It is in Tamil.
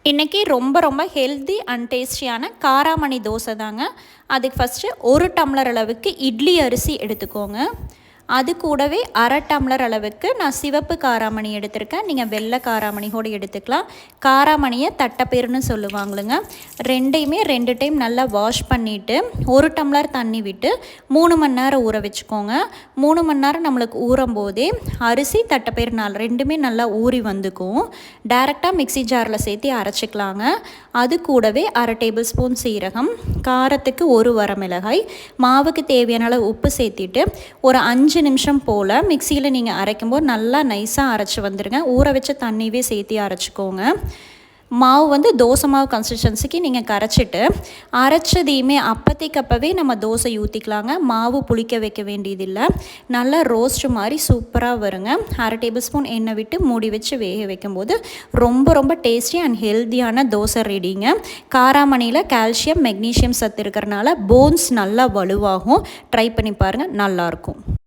இன்றைக்கி ரொம்ப ஹெல்தி அண்ட் டேஸ்டியான காராமணி தோசை தாங்க. அதுக்கு ஃபஸ்ட்டு 1 டம்ளர் அளவுக்கு இட்லி அரிசி எடுத்துக்கோங்க. அது கூடவே 1/2 டம்ளர் அளவுக்கு நான் சிவப்பு காராமணி எடுத்திருக்கேன். நீங்கள் வெள்ளை காராமணி கூட எடுத்துக்கலாம். காராமணியை தட்டைப்பயிறுன்னு சொல்லுவாங்களுங்க. ரெண்டையுமே 2 டைம் நல்லா வாஷ் பண்ணிவிட்டு 1 டம்ளர் தண்ணி விட்டு 3 மணி நேரம் ஊற வச்சுக்கோங்க. 3 மணி நேரம் நம்மளுக்கு ஊறும் போதே அரிசி தட்டைப்பயிறு ரெண்டுமே நல்லா ஊறி வந்துக்கும். டைரெக்டாக மிக்ஸி ஜாரில் சேர்த்து அரைச்சிக்கலாங்க. அது கூடவே 1/2 டேபிள் ஸ்பூன் சீரகம், காரத்துக்கு 1 வரமிளகாய், மாவுக்கு தேவையான அளவு உப்பு சேர்த்திட்டு ஒரு 5 நிமிஷம் போல் மிக்சியில் நீங்கள் அரைக்கும்போது நல்லா நைஸாக அரைச்சி வந்துடுங்க. ஊற வச்ச தண்ணியே சேர்த்து அரைச்சிக்கோங்க. மாவு தோசை மாவு கன்சிஸ்டன்சிக்கு நீங்கள் கரைச்சிட்டு அரைச்சதையுமே அப்போவே நம்ம தோசை ஊற்றிக்கலாங்க. மாவு புளிக்க வைக்க வேண்டியதில்லை. நல்லா ரோஸ்ட் மாதிரி சூப்பராக வருங்க. 1/2 டேபிள் ஸ்பூன் எண்ணெய் விட்டு மூடி வச்சு வேக வைக்கும்போது ரொம்ப டேஸ்டி அண்ட் ஹெல்த்தியான தோசை ரெடிங்க. காராமணியில் கால்சியம் மெக்னீஷியம் சத்து இருக்கிறனால போன்ஸ் நல்லா வலுவாகும். ட்ரை பண்ணி பாருங்கள், நல்லாயிருக்கும்.